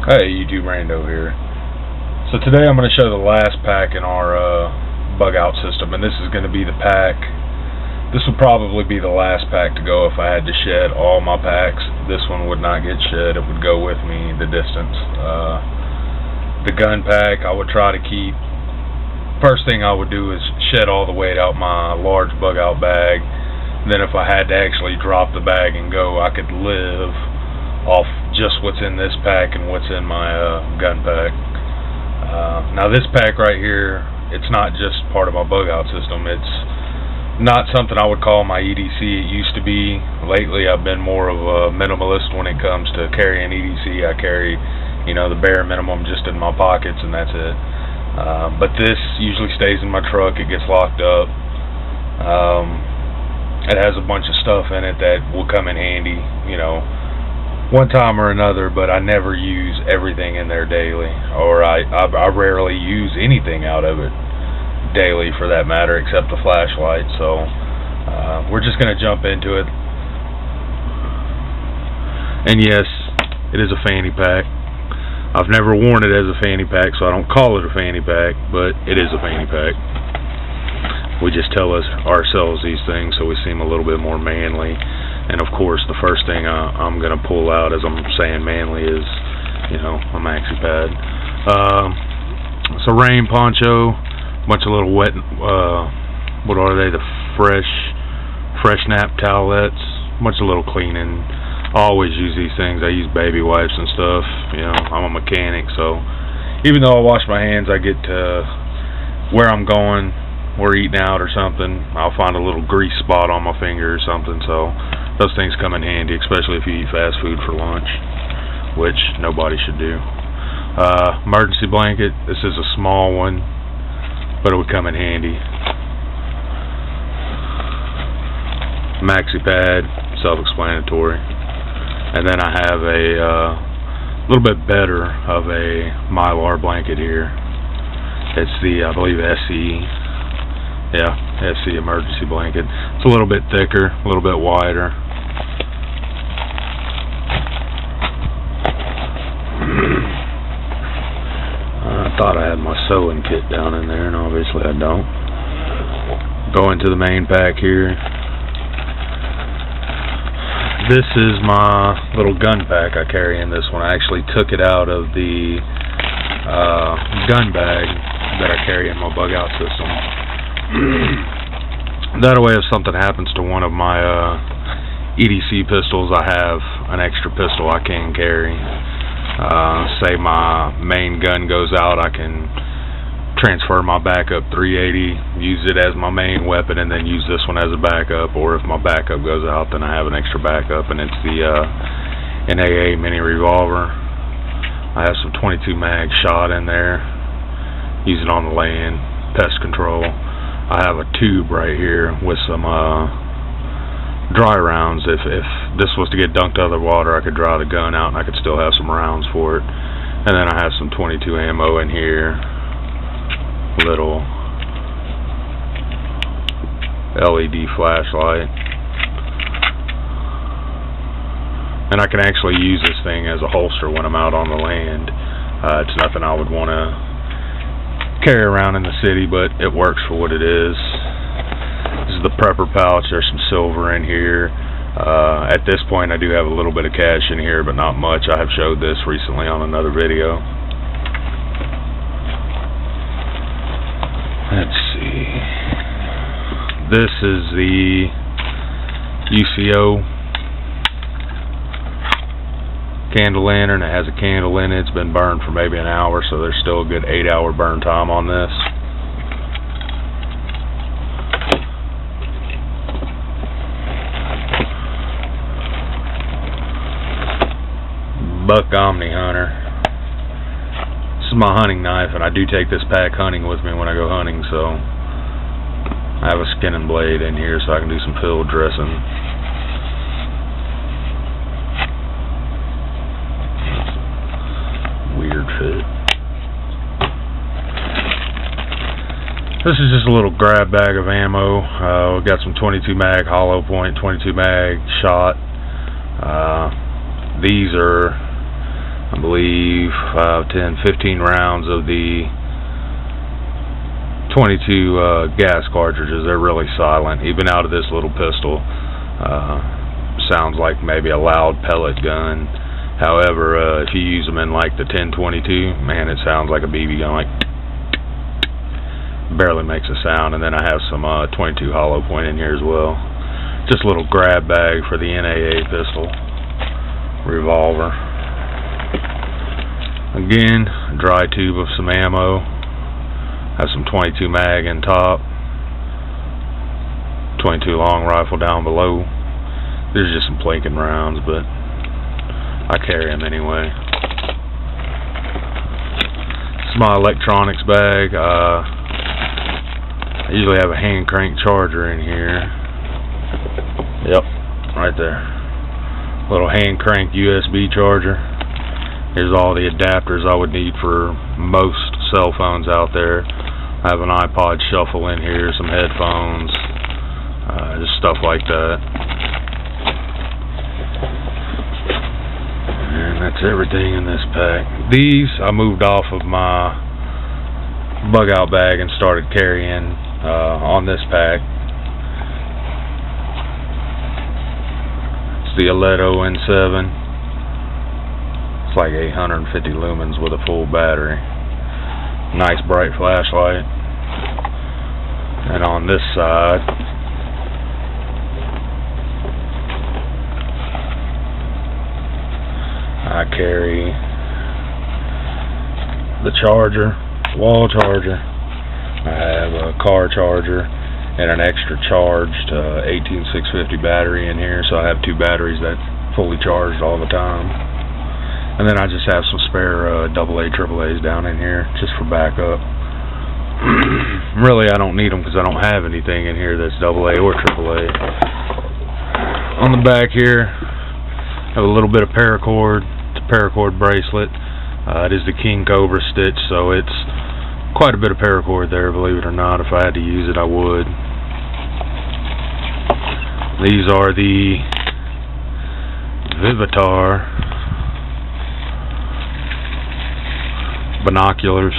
Hey, YouTube Rando here. So today I'm going to show the last pack in our bug out system, and this is going to be the pack. This would probably be the last pack to go if I had to shed all my packs. This one would not get shed. It would go with me the distance. The gun pack I would try to keep. First thing I would do is shed all the weight out my large bug out bag. Then if I had to actually drop the bag and go, I could live off just what's in this pack and what's in my gun pack. Now this pack right here, it's not just part of my bug out system. It's not something I would call my EDC. It used to be. Lately I've been more of a minimalist when it comes to carrying EDC. I carry, the bare minimum just in my pockets, and that's it. But this usually stays in my truck. It gets locked up. It has a bunch of stuff in it that will come in handy, one time or another, but I never use everything in there daily, or I rarely use anything out of it daily for that matter, except the flashlight. So we're just going to jump into it. And yes, it is a fanny pack. I've never worn it as a fanny pack, so I don't call it a fanny pack, but it is a fanny pack. We just tell ourselves these things so we seem a little bit more manly. And of course, the first thing I'm going to pull out as I'm saying manly is, a maxi pad. It's a rain poncho, a bunch of little wet, what are they? The fresh nap towelettes, a bunch of little cleaning. I always use these things. I use baby wipes and stuff. I'm a mechanic, so even though I wash my hands, I get to where I'm going, or eating out or something, I'll find a little grease spot on my finger or something. So those things come in handy, especially if you eat fast food for lunch, which nobody should do. Emergency blanket. This is a small one, but it would come in handy. Maxi pad, self-explanatory. And then I have a little bit better of a Mylar blanket here. It's the, I believe, SE. Yeah, SE emergency blanket. It's a little bit thicker, a little bit wider. I thought I had my sewing kit down in there, and obviously I don't. Go into the main pack here. This is my little gun pack I carry in this one. I actually took it out of the gun bag that I carry in my bug out system. That way, if something happens to one of my EDC pistols, I have an extra pistol I can carry. Say my main gun goes out, I can transfer my backup 380, use it as my main weapon, and then use this one as a backup. Or if my backup goes out, then I have an extra backup, and it's the NAA mini revolver. I have some 22 mag shot in there. Use it on the land, pest control. I have a tube right here with some dry rounds. If this was to get dunked out of the water, I could dry the gun out and I could still have some rounds for it. And then I have some 22 ammo in here. Little LED flashlight. And I can actually use this thing as a holster when I'm out on the land. It's nothing I would want to carry around in the city, but it works for what it is. This is the prepper pouch. There's some silver in here. At this point I do have a little bit of cash in here, but not much. I have showed this recently on another video. Let's see. This is the UCO candle lantern. It has a candle in it. It's been burned for maybe an hour, so there's still a good 8-hour burn time on this. Buck Omni Hunter. This is my hunting knife, and I do take this pack hunting with me when I go hunting, so I have a skinning blade in here so I can do some field dressing. Weird fit. This is just a little grab bag of ammo. We've got some 22 mag hollow point, 22 mag shot. These are I believe 5, 10, 15 rounds of the 22 gas cartridges. They're really silent, even out of this little pistol. Sounds like maybe a loud pellet gun. However, if you use them in like the 10-22, man, it sounds like a BB gun, like barely makes a sound. And then I have some 22 hollow point in here as well. Just a little grab bag for the NAA pistol revolver. Again, a dry tube of some ammo. Have some 22 mag in top. 22 long rifle down below. There's just some plinking rounds, but I carry them anyway. This is my electronics bag. I usually have a hand crank charger in here. Yep, right there. Little hand crank USB charger. Here's all the adapters I would need for most cell phones out there. I have an iPod shuffle in here, some headphones, just stuff like that. And that's everything in this pack. These I moved off of my bug out bag and started carrying on this pack. It's the Aledo N7. It's like 850 lumens with a full battery. Nice bright flashlight. And on this side, I carry the charger, wall charger. I have a car charger and an extra charged 18650 battery in here, so I have two batteries that fully charged all the time. And then I just have some spare AA, AAAs down in here just for backup. Really, I don't need them because I don't have anything in here that's AA or AAA. On the back here, I have a little bit of paracord. It's a paracord bracelet. It is the King Cobra stitch, so it's quite a bit of paracord there, believe it or not. If I had to use it, I would. These are the Vivitar binoculars.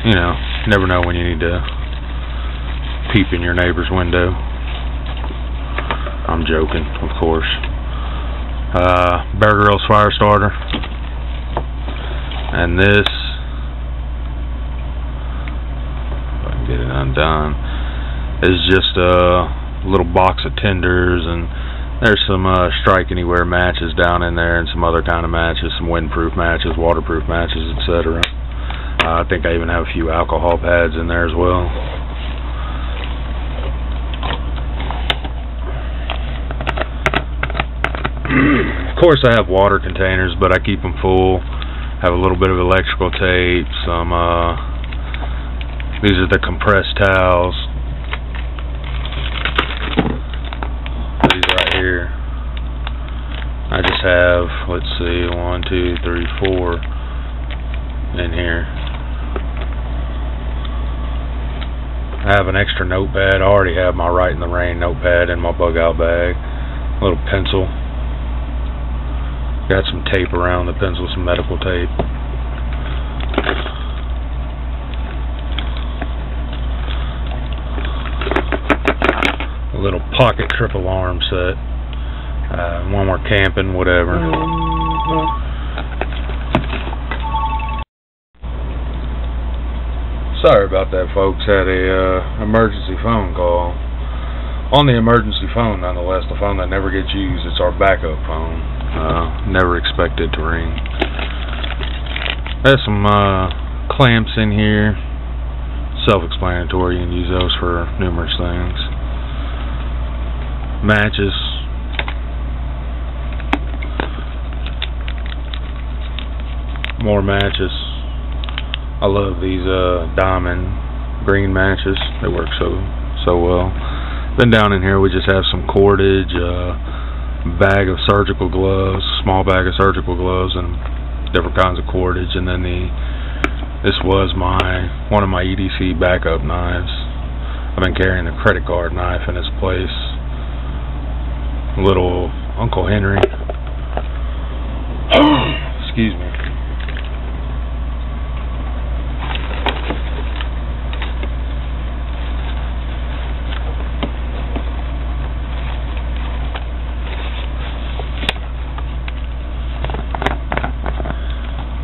You know, never know when you need to peep in your neighbor's window. I'm joking, of course. Bear Grylls fire starter. And this, if I can get it undone, is just a little box of tenders, and there's some strike anywhere matches down in there, and some other kind of matches, some windproof matches, waterproof matches, etc. I think I even have a few alcohol pads in there as well. Of course I have water containers, but I keep them full. Have a little bit of electrical tape, some these are the compressed towels. These right here. I just have, let's see, 1, 2, 3, 4 in here. I have an extra notepad. I already have my Right in the Rain notepad in my bug out bag. A little pencil. Got some tape around the pencil, some medical tape. A little pocket trip alarm set. When we're camping, whatever. Sorry about that, folks. Had a emergency phone call. On the emergency phone, nonetheless, the phone that never gets used. It's our backup phone. Never expect it to ring. There's some clamps in here. Self-explanatory. You can use those for numerous things. Matches. More matches. I love these diamond green matches. They work so well. Then down in here we just have some cordage, bag of surgical gloves, small bag of surgical gloves, and different kinds of cordage. And then this was one of my EDC backup knives. I've been carrying a credit card knife in its place. Little Uncle Henry. Excuse me.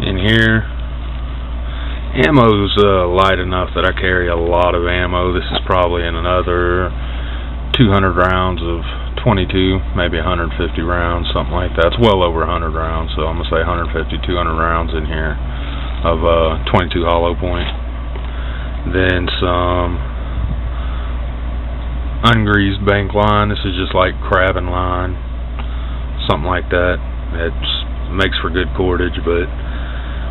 In here, ammo's light enough that I carry a lot of ammo. This is probably in another 200 rounds of 22, maybe 150 rounds, something like that. It's well over 100 rounds, so I'm going to say 150, 200 rounds in here of 22 hollow point. Then some ungreased bank line. This is just like crabbing line, something like that. It makes for good cordage, but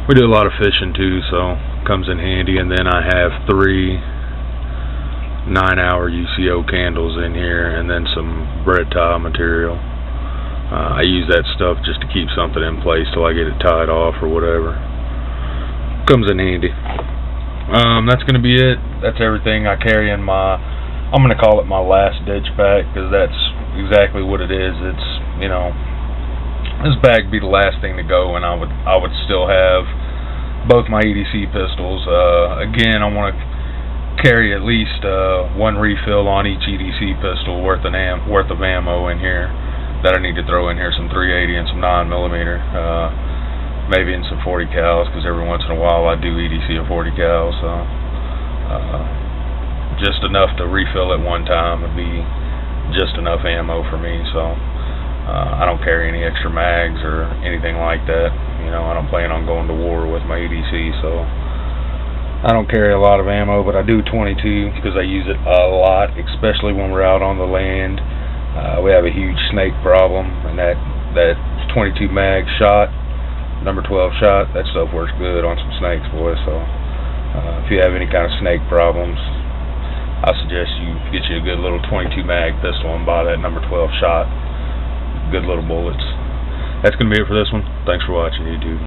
we do a lot of fishing too, so it comes in handy. And then I have 3 9-hour UCO candles in here, and then some bread tie material. I use that stuff just to keep something in place till I get it tied off or whatever. Comes in handy. That's going to be it. That's everything I carry in my, I'm going to call it my last ditch pack, because that's exactly what it is. It's, you know, this bag would be the last thing to go, and I would still have both my EDC pistols. Again, I want to carry at least 1 refill on each EDC pistol worth of ammo in here that I need to throw in here, some 380 and some 9mm, maybe in some 40 cals, because every once in a while I do EDC a 40 cal, so just enough to refill at one time would be just enough ammo for me. So I don't carry any extra mags or anything like that. You know, I don't plan on going to war with my EDC, so I don't carry a lot of ammo, but I do 22 because I use it a lot, especially when we're out on the land. We have a huge snake problem, and that 22 mag shot, number 12 shot, that stuff works good on some snakes, boys. So if you have any kind of snake problems, I suggest you get you a good little 22 mag pistol and buy that number 12 shot. Good little bullets. That's going to be it for this one. Thanks for watching, YouTube.